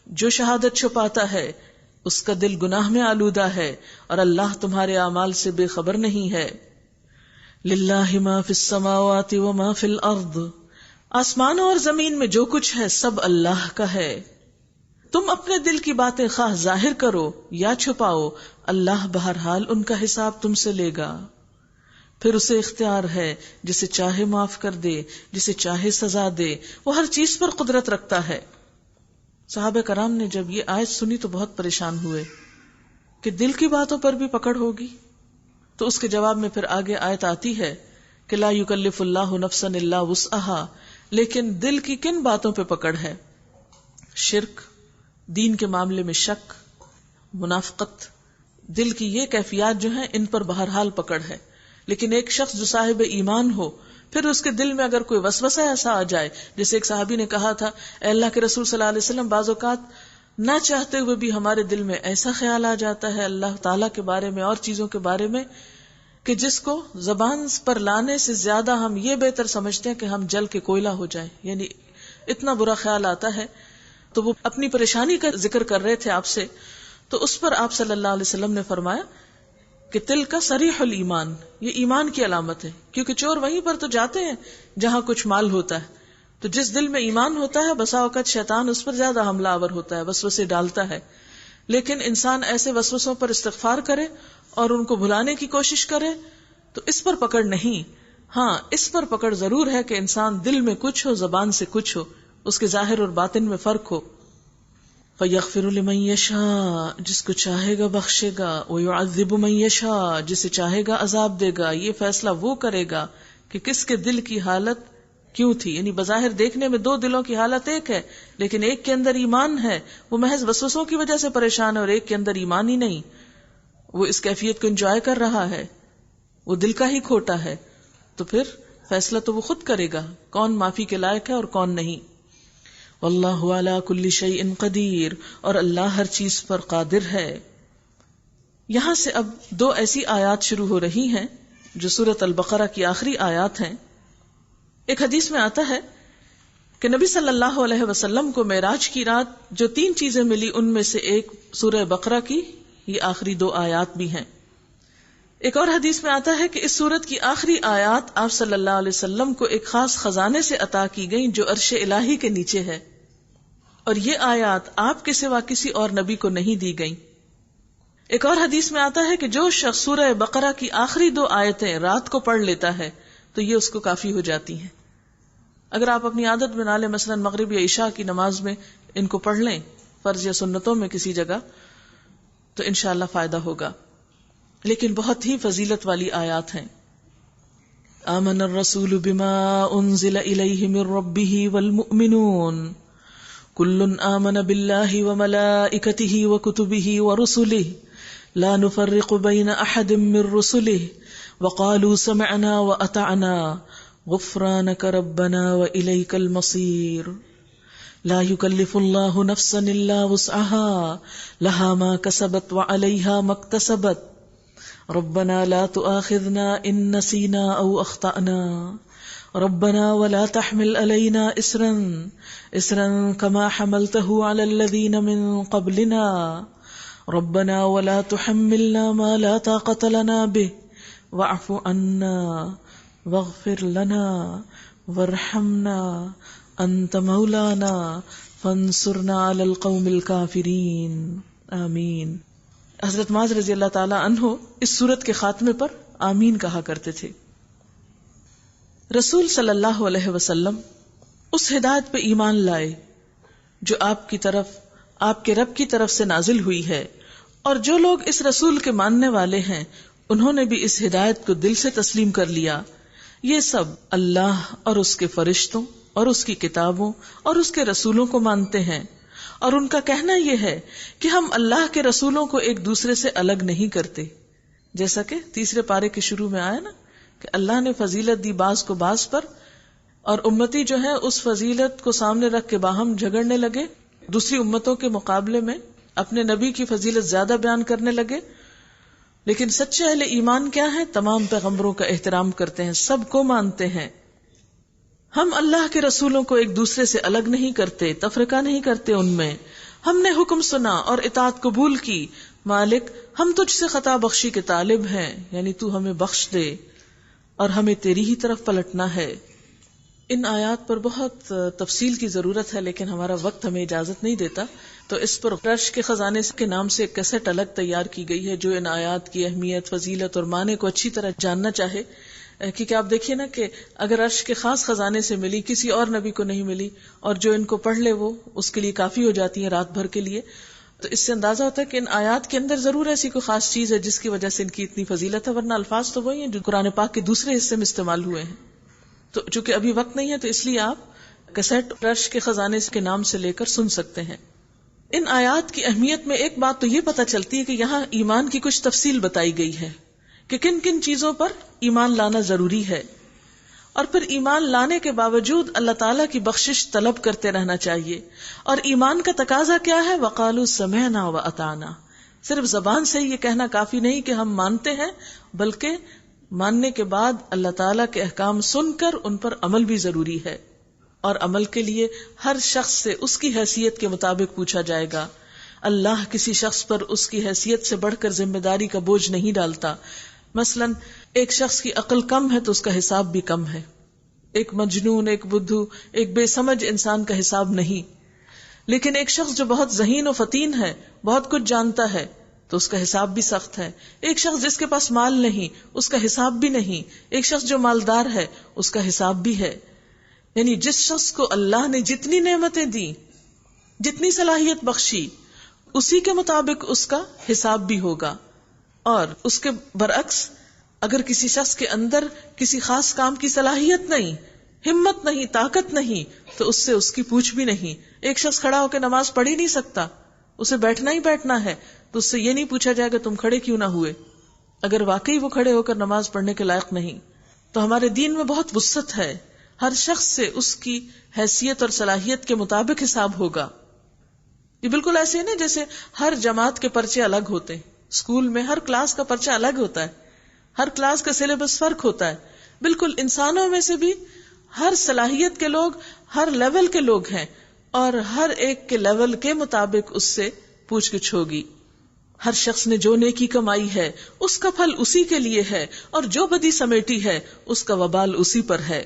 جو شہادت چھپاتا ہے اس کا دل گناہ میں آلودہ ہے اور اللہ تمہارے اعمال سے بے خبر نہیں ہے. للہ ما فی السماوات وما فی الارض، آسمانوں اور زمین میں جو کچھ ہے سب اللہ کا ہے. تم اپنے دل کی باتیں خواہ ظاہر کرو یا چھپاؤ، اللہ بہرحال ان کا حساب تم سے لے گا. پھر اسے اختیار ہے، جسے چاہے معاف کر دے، جسے چاہے سزا دے، وہ ہر چیز پر قدرت رکھتا ہے. صحابہ کرام نے جب یہ آیت سنی تو بہت پریشان ہوئے کہ دل کی باتوں پر بھی پکڑ ہوگی. تو اس کے جواب میں پھر آگے آیت آتی ہے کہ لا یکلف اللہ نفسا الا وسعہا، لیکن دل کی کن باتوں پہ پکڑ ہے؟ شرک، دین کے معاملے میں شک، منافقت، دل کی یہ کیفیات جو ہیں ان پر بہرحال پکڑ ہے. لیکن ایک شخص جو صاحب ایمان ہو، پھر اس کے دل میں اگر کوئی وسوسہ ایسا آ جائے، جیسے ایک صحابی نے کہا تھا اے اللہ کے رسول صلی اللہ علیہ وسلم، بعض اوقات نہ چاہتے ہوئے بھی ہمارے دل میں ایسا خیال آ جاتا ہے اللہ تعالیٰ کے بارے میں اور چیزوں کے بارے میں کہ جس کو زبان پر لانے سے زیادہ ہم یہ بہتر سمجھتے ہیں کہ ہم جل کے کوئلہ ہو جائیں، یعنی اتنا برا خیال آتا ہے. تو وہ اپنی پریشانی کا ذکر کر رہے تھے آپ سے، تو اس پر آپ صلی اللہ علیہ وسلم نے فرمایا کہ تل کا صریح الایمان، یہ ایمان کی علامت ہے، کیونکہ چور وہیں پر تو جاتے ہیں جہاں کچھ مال ہوتا ہے. تو جس دل میں ایمان ہوتا ہے بسا اوقات شیطان اس پر زیادہ حملہ آور ہوتا ہے، وسوسے ڈالتا ہے. لیکن انسان ایسے وسوسوں پر استغفار کرے اور ان کو بھلانے کی کوشش کرے تو اس پر پکڑ نہیں. ہاں، اس پر پکڑ ضرور ہے کہ انسان دل میں کچھ ہو، زبان سے کچھ ہو، اس کے ظاہر اور باطن میں فرق ہو. فَيَغْفِرُ لِمَن يَشَاءُ، جس کو چاہے گا بخشے گا، وَيُعَذِّبُ مَن يَشَاءُ، جسے چاہے گا عذاب دے گا. یہ فیصلہ وہ کرے گا کہ کس کے دل کی حالت کیوں تھی. یعنی بظاہر دیکھنے میں دو دلوں کی حالت ایک ہے، لیکن ایک کے اندر ایمان ہے، وہ محض وسوسوں کی وجہ سے پریشان ہے، اور ایک کے اندر ایمان ہی نہیں، وہ اس کیفیت کو انجوائے کر رہا ہے، وہ دل کا ہی کھوٹا ہے. تو پھر فیصلہ تو وہ خود کرے گا کون معافی کے لائق ہے اور کون نہیں. واللہ علی کل شیء قدیر، اور اللہ ہر چیز پر قادر ہے. یہاں سے اب دو ایسی آیات شروع ہو رہی ہیں جو سورۃ البقرہ کی آخری آیات ہیں. ایک حدیث میں آتا ہے کہ نبی صلی اللہ علیہ وسلم کو معراج کی رات جو 3 چیزیں ملی ان میں سے ایک سورہ بقرہ کی یہ آخری 2 آیات بھی ہیں. ایک اور حدیث میں آتا ہے کہ اس سورت کی آخری آیات آپ صلی اللہ علیہ وسلم کو ایک خاص خزانے سے عطا کی گئیں جو عرش الہی کے نیچے ہے، اور یہ آیات آپ کے سوا کسی اور نبی کو نہیں دی گئیں. ایک اور حدیث میں آتا ہے کہ جو شخص سورہ بقرہ کی آخری 2 آیتیں رات کو پڑھ لیتا ہے تو یہ اس کو کافی ہو جاتی ہیں. اگر آپ اپنی عادت بنا لیں، مثلا مغرب یا عشاء کی نماز میں ان کو پڑھ لیں، فرض یا سنتوں میں کسی جگہ، تو انشاءاللہ فائدہ ہوگا. لیکن بہت ہی فضیلت والی آیات ہیں. آمن الرسول بما انزل الیہ من ربہ والمؤمنون کل آمن باللہ وملائکتہ وکتبہ ورسلہ لا نفرق بین احد من رسلہ وقالوا سمعنا واطعنا غفرانک ربنا والیک المصیر لا يكلف الله نفسا الا وسعها لها ما كسبت وعليها ما اكتسبت ربنا لا تؤاخذنا ان نسينا او اخطأنا ربنا ولا تحمل علينا اسرا كما حملته على الذين من قبلنا ربنا ولا تحملنا ما لا طاقة لنا به واعف عنا واغفر لنا وارحمنا انت مولانا فانصرنا علی القوم الکافرین آمین. حضرت معاذ رضی اللہ تعالی عنہ اس سورت کے خاتمے پر آمین کہا کرتے تھے. رسول صلی اللہ علیہ وسلم اس ہدایت پہ ایمان لائے جو آپ کی طرف، آپ کے رب کی طرف سے نازل ہوئی ہے، اور جو لوگ اس رسول کے ماننے والے ہیں انہوں نے بھی اس ہدایت کو دل سے تسلیم کر لیا. یہ سب اللہ اور اس کے فرشتوں اور اس کی کتابوں اور اس کے رسولوں کو مانتے ہیں، اور ان کا کہنا یہ ہے کہ ہم اللہ کے رسولوں کو ایک دوسرے سے الگ نہیں کرتے، جیسا کہ تیسرے پارے کے شروع میں آیا نا کہ اللہ نے فضیلت دی بعض کو بعض پر، اور امتی جو ہے اس فضیلت کو سامنے رکھ کے باہم جھگڑنے لگے، دوسری امتوں کے مقابلے میں اپنے نبی کی فضیلت زیادہ بیان کرنے لگے. لیکن سچے اہل ایمان کیا ہے؟ تمام پیغمبروں کا احترام کرتے ہیں، سب کو مانتے ہیں. ہم اللہ کے رسولوں کو ایک دوسرے سے الگ نہیں کرتے، تفرقہ نہیں کرتے ان میں. ہم نے حکم سنا اور اطاعت قبول کی. مالک ہم تجھ سے خطا بخشی کے طالب ہیں، یعنی تو ہمیں بخش دے اور ہمیں تیری ہی طرف پلٹنا ہے. ان آیات پر بہت تفصیل کی ضرورت ہے لیکن ہمارا وقت ہمیں اجازت نہیں دیتا، تو اس پر عرش کے خزانے کے نام سے ایک کیسٹ الگ تیار کی گئی ہے جو ان آیات کی اہمیت، فضیلت اور معنی کو اچھی طرح جاننا چاہے. کیونکہ آپ دیکھیے نا کہ اگر عرش کے خاص خزانے سے ملی، کسی اور نبی کو نہیں ملی، اور جو ان کو پڑھ لے وہ اس کے لیے کافی ہو جاتی ہیں رات بھر کے لیے، تو اس سے اندازہ ہوتا ہے کہ ان آیات کے اندر ضرور ایسی کوئی خاص چیز ہے جس کی وجہ سے ان کی اتنی فضیلت ہے، ورنہ الفاظ تو وہی ہیں جو قرآن پاک کے دوسرے حصے میں استعمال ہوئے ہیں. تو چونکہ ابھی وقت نہیں ہے تو اس لیے آپ کیسٹ عرش کے خزانے کے نام سے لے کر سن سکتے ہیں. ان آیات کی اہمیت میں ایک بات تو یہ پتہ چلتی ہے کہ یہاں ایمان کی کچھ تفصیل بتائی گئی ہے کہ کن کن چیزوں پر ایمان لانا ضروری ہے، اور پھر ایمان لانے کے باوجود اللہ تعالیٰ کی بخشش طلب کرتے رہنا چاہیے. اور ایمان کا تقاضا کیا ہے؟ وقالوا سمعنا واطعنا. صرف زبان سے یہ کہنا کافی نہیں کہ ہم مانتے ہیں، بلکہ ماننے کے بعد اللہ تعالیٰ کے احکام سن کر ان پر عمل بھی ضروری ہے. اور عمل کے لیے ہر شخص سے اس کی حیثیت کے مطابق پوچھا جائے گا. اللہ کسی شخص پر اس کی حیثیت سے بڑھ کر ذمہ داری کا بوجھ نہیں ڈالتا. مثلا ایک شخص کی عقل کم ہے تو اس کا حساب بھی کم ہے. ایک مجنون، ایک بدھو، ایک بے سمجھ انسان کا حساب نہیں. لیکن ایک شخص جو بہت ذہین و فطین ہے، بہت کچھ جانتا ہے، تو اس کا حساب بھی سخت ہے. ایک شخص جس کے پاس مال نہیں، اس کا حساب بھی نہیں. ایک شخص جو مالدار ہے، اس کا حساب بھی ہے. یعنی جس شخص کو اللہ نے جتنی نعمتیں دی، جتنی صلاحیت بخشی، اسی کے مطابق اس کا حساب بھی ہوگا. اور اس کے برعکس اگر کسی شخص کے اندر کسی خاص کام کی صلاحیت نہیں، ہمت نہیں، طاقت نہیں، تو اس سے اس کی پوچھ بھی نہیں. ایک شخص کھڑا ہو کے نماز پڑھ ہی نہیں سکتا، اسے بیٹھنا ہی بیٹھنا ہے، تو اس سے یہ نہیں پوچھا جائے کہ تم کھڑے کیوں نہ ہوئے، اگر واقعی وہ کھڑے ہو کر نماز پڑھنے کے لائق نہیں. تو ہمارے دین میں بہت وسعت ہے، ہر شخص سے اس کی حیثیت اور صلاحیت کے مطابق حساب ہوگا. یہ بالکل ایسے ہی نا جیسے ہر جماعت کے پرچے الگ ہوتے ہیں. اسکول میں ہر کلاس کا پرچہ الگ ہوتا ہے، ہر کلاس کا سلیبس فرق ہوتا ہے. بالکل انسانوں میں سے بھی ہر صلاحیت کے لوگ، ہر لیول کے لوگ ہیں، اور ہر ایک کے لیول کے مطابق اس سے پوچھ گچھ ہوگی. ہر شخص نے جو نیکی کمائی ہے اس کا پھل اسی کے لیے ہے، اور جو بدی سمیٹی ہے اس کا وبال اسی پر ہے.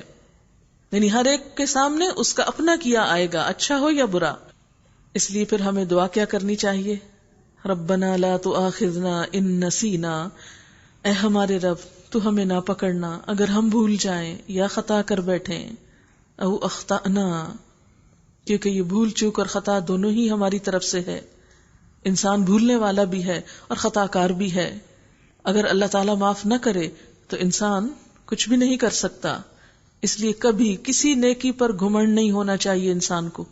یعنی ہر ایک کے سامنے اس کا اپنا کیا آئے گا، اچھا ہو یا برا. اس لیے پھر ہمیں دعا کیا کرنی چاہیے؟ ربنا لا تؤاخذنا ان نسینا، اے ہمارے رب تو ہمیں نہ پکڑنا اگر ہم بھول جائیں یا خطا کر بیٹھیں. او اخطأنا، کیونکہ یہ بھول چوک اور خطا دونوں ہی ہماری طرف سے ہے. انسان بھولنے والا بھی ہے اور خطا کار بھی ہے. اگر اللہ تعالیٰ معاف نہ کرے تو انسان کچھ بھی نہیں کر سکتا. اس لیے کبھی کسی نیکی پر گھمنڈ نہیں ہونا چاہیے انسان کو.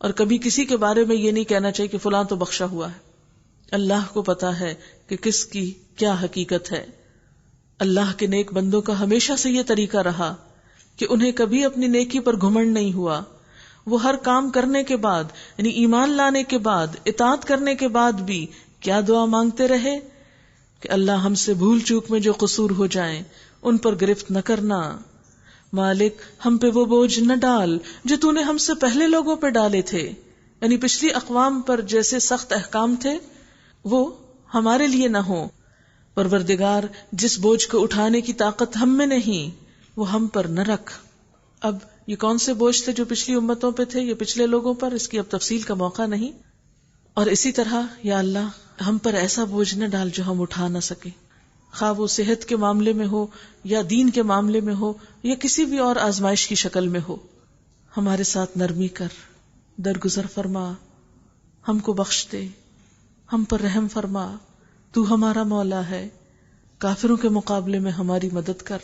اور کبھی کسی کے بارے میں یہ نہیں کہنا چاہیے کہ فلاں تو بخشا ہوا ہے. اللہ کو پتا ہے کہ کس کی کیا حقیقت ہے. اللہ کے نیک بندوں کا ہمیشہ سے یہ طریقہ رہا کہ انہیں کبھی اپنی نیکی پر گھمنڈ نہیں ہوا. وہ ہر کام کرنے کے بعد یعنی ایمان لانے کے بعد اطاعت کرنے کے بعد بھی کیا دعا مانگتے رہے کہ اللہ ہم سے بھول چوک میں جو قصور ہو جائیں ان پر گرفت نہ کرنا. مالک ہم پہ وہ بوجھ نہ ڈال جو تو نے ہم سے پہلے لوگوں پہ ڈالے تھے. یعنی پچھلی اقوام پر جیسے سخت احکام تھے وہ ہمارے لیے نہ ہو. پروردگار جس بوجھ کو اٹھانے کی طاقت ہم میں نہیں وہ ہم پر نہ رکھ. اب یہ کون سے بوجھ تھے جو پچھلی امتوں پہ تھے، یہ پچھلے لوگوں پر، اس کی اب تفصیل کا موقع نہیں. اور اسی طرح یا اللہ ہم پر ایسا بوجھ نہ ڈال جو ہم اٹھا نہ سکیں، خواہ وہ صحت کے معاملے میں ہو یا دین کے معاملے میں ہو یا کسی بھی اور آزمائش کی شکل میں ہو. ہمارے ساتھ نرمی کر، درگزر فرما، ہم کو بخش دے، ہم پر رحم فرما. تو ہمارا مولا ہے، کافروں کے مقابلے میں ہماری مدد کر.